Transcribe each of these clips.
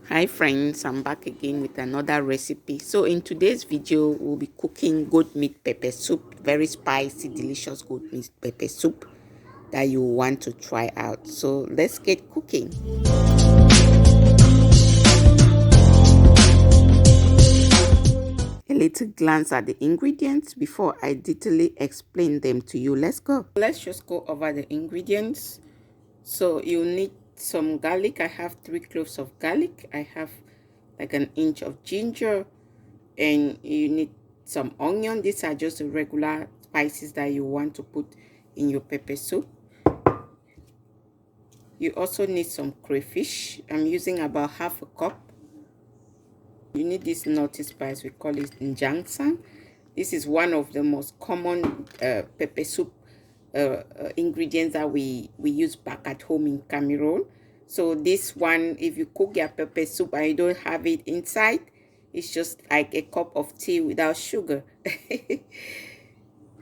Hi friends, I'm back again with another recipe. So in today's video, we'll be cooking goat meat pepper soup. Very spicy, delicious goat meat pepper soup that you want to try out. So let's get cooking. A little glance at the ingredients before I detailedly explain them to you. Let's go. Let's just go over the ingredients. So you need some garlic. I have 3 cloves of garlic. I have like an inch of ginger, and you need some onion. These are just the regular spices that you want to put in your pepper soup. You also need some crayfish. I'm using about half a cup. You need this nutty spice, we call it Jansang. This is one of the most common pepper soup ingredients that we use back at home in Cameroon. So this one, if you cook your pepper soup and you don't have it inside, it's just like a cup of tea without sugar.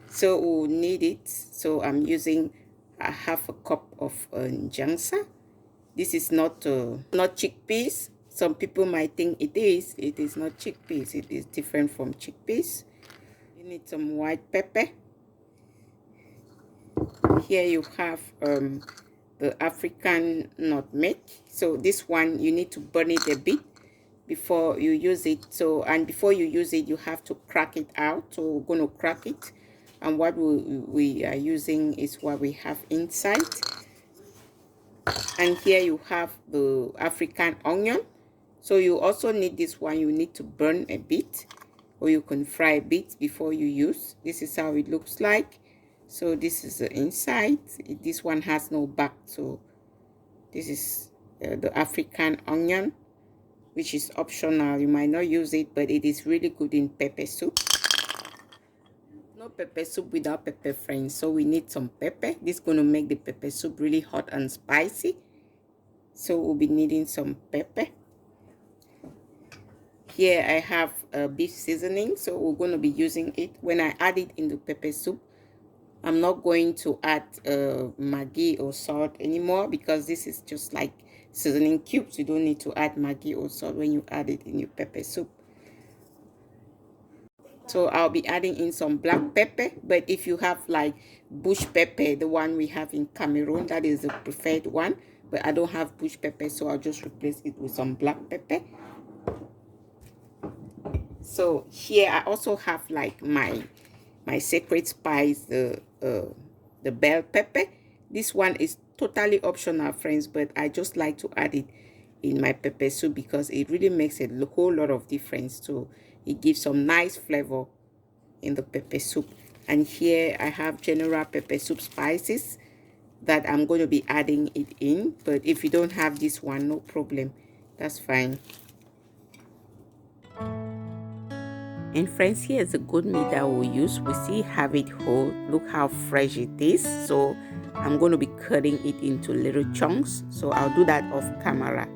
So we'll need it. So I'm using a half a cup of Jansang. This is not chickpeas. Some people might think it is. It is not chickpeas. It is different from chickpeas. You need some white pepper. Here you have the African nutmeg. So this one, you need to burn it a bit before you use it. So, and before you use it, you have to crack it out. So we're going to crack it. And what we are using is what we have inside. And here you have the African onion. So you also need this one. You need to burn a bit, or you can fry a bit before you use. This is how it looks like. So this is the inside. This one has no back. So this is the African onion, which is optional. You might not use it, but it is really good in pepper soup. No pepper soup without pepper, friends. So we need some pepper. This is going to make the pepper soup really hot and spicy. So we'll be needing some pepper. Here I have beef seasoning, so we're going to be using it. When I add it in the pepper soup, I'm not going to add Maggi or salt anymore, because this is just like seasoning cubes. You don't need to add Maggi or salt when you add it in your pepper soup. So I'll be adding in some black pepper, but if you have like bush pepper, the one we have in Cameroon, that is the preferred one. But I don't have bush pepper, so I'll just replace it with some black pepper. So here I also have like my secret spice, the bell pepper. This one is totally optional, friends, but I just like to add it in my pepper soup because it really makes a whole lot of difference. So it gives some nice flavor in the pepper soup. And here I have general pepper soup spices that I'm going to be adding it in. But if you don't have this one, no problem, that's fine. And friends, here's the goat meat that we'll use. We see have it whole. Look how fresh it is. So I'm going to be cutting it into little chunks. So I'll do that off camera.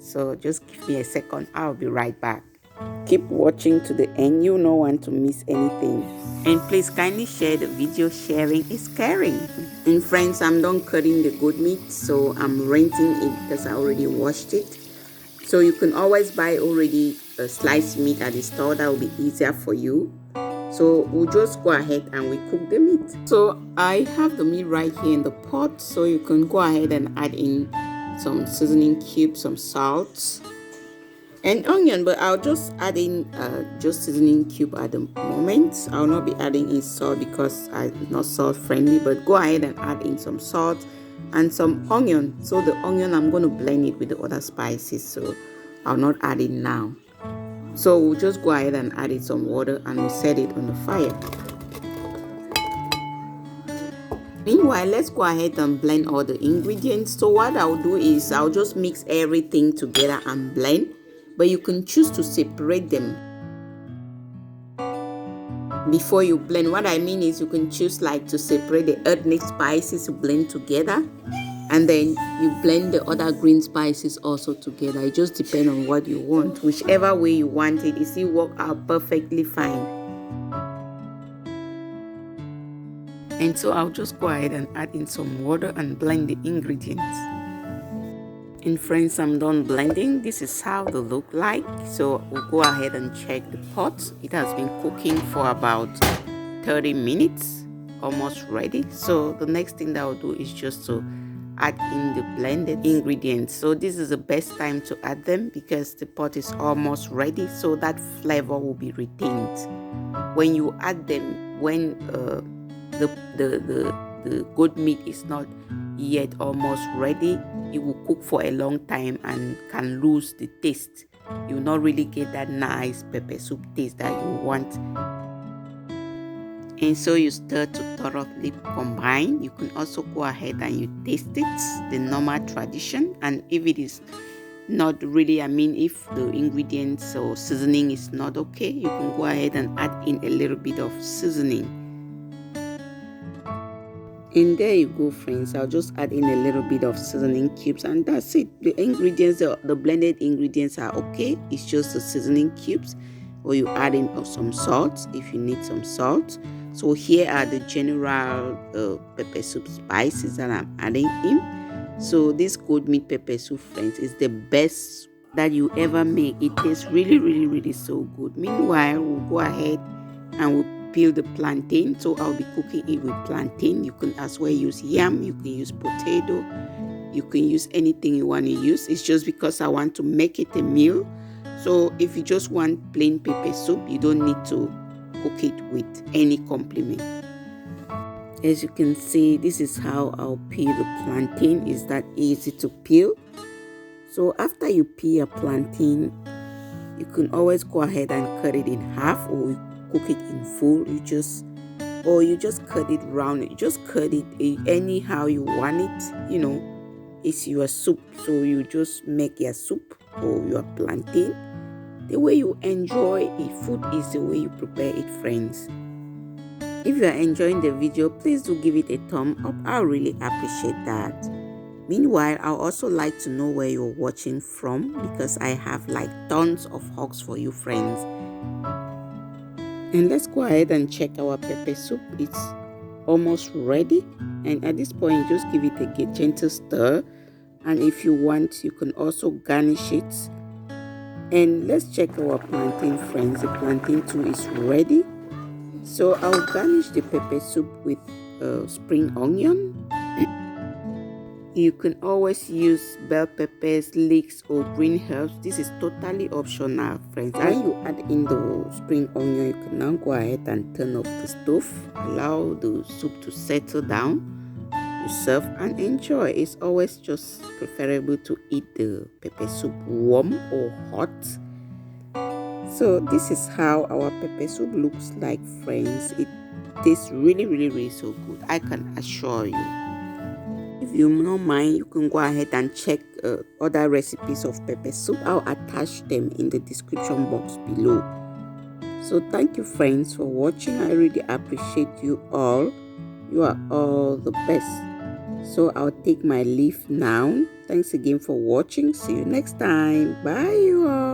So just give me a second. I'll be right back. Keep watching to the end. You don't want to miss anything. And please kindly share the video. Sharing is caring. And friends, I'm done cutting the goat meat. So I'm rinsing it because I already washed it. So you can always buy already a sliced meat at the store. That will be easier for you. So we'll just go ahead and we cook the meat. So I have the meat right here in the pot. So you can go ahead and add in some seasoning cubes, some salt, and onion. But I'll just add in just seasoning cube at the moment. I'll not be adding in salt because I'm not salt friendly. But go ahead and add in some salt and some onion. So the onion, I'm going to blend it with the other spices, so I'll not add it now. So we'll just go ahead and add it some water and we'll set it on the fire. Meanwhile, let's go ahead and blend all the ingredients. So what I'll do is I'll just mix everything together and blend, but you can choose to separate them before you blend. What I mean is you can choose like to separate the ethnic spices to blend together, and then you blend the other green spices also together. It just depends on what you want. Whichever way you want it, it still work out perfectly fine. And so I'll just go ahead and add in some water and blend the ingredients. And friends, I'm done blending. This is how they look like. So we'll go ahead and check the pot. It has been cooking for about 30 minutes, almost ready. So the next thing that I'll do is just to add in the blended ingredients. So this is the best time to add them because the pot is almost ready, so that flavor will be retained. When you add them, when the goat meat is not yet almost ready, it will cook for a long time and can lose the taste. You will not really get that nice pepper soup taste that you want. And so you stir to thoroughly combine. You can also go ahead and you taste it, the normal tradition. And if it is not really, if the ingredients or seasoning is not okay, you can go ahead and add in a little bit of seasoning. And there you go, friends. I'll just add in a little bit of seasoning cubes and that's it. The ingredients, the blended ingredients are okay. It's just the seasoning cubes, or you add in some salt if you need some salt. So here are the general pepper soup spices that I'm adding in. So this goat meat pepper soup, friends, is the best that you ever make. It tastes really, really, really so good. Meanwhile, we'll go ahead and we'll peel the plantain. So I'll be cooking it with plantain. You can as well use yam, you can use potato, you can use anything you want to use. It's just because I want to make it a meal. So if you just want plain pepper soup, you don't need to cook it with any complement. As you can see, this is how I'll peel the plantain. It's that easy to peel. So after you peel a plantain, you can always go ahead and cut it in half, or you cook it in full. You just cut it round. You just cut it anyhow you want it. It's your soup, so you just make your soup or your plantain the way you enjoy it. Food is the way you prepare it, friends. If you are enjoying the video, please do give it a thumb up. I'll really appreciate that. Meanwhile, I'll also like to know where you're watching from, because I have like tons of hugs for you, friends. And let's go ahead and check our pepper soup. It's almost ready, and at this point just give it a gentle stir, and if you want you can also garnish it. And let's check our plantain, friends. The plantain too is ready, so I'll garnish the pepper soup with spring onion. You can always use bell peppers, leeks, or green herbs. This is totally optional, friends. When you add in the spring onion, you can now go ahead and turn off the stove. Allow the soup to settle down. You serve and enjoy. It's always just preferable to eat the pepper soup warm or hot. So this is how our pepper soup looks like, friends. It tastes really, really, really so good, I can assure you. If you don't mind, you can go ahead and check other recipes of pepper soup. I'll attach them in the description box below. So thank you, friends, for watching. I really appreciate you all. You are all the best. So I'll take my leave now. Thanks again for watching. See you next time. Bye, you all.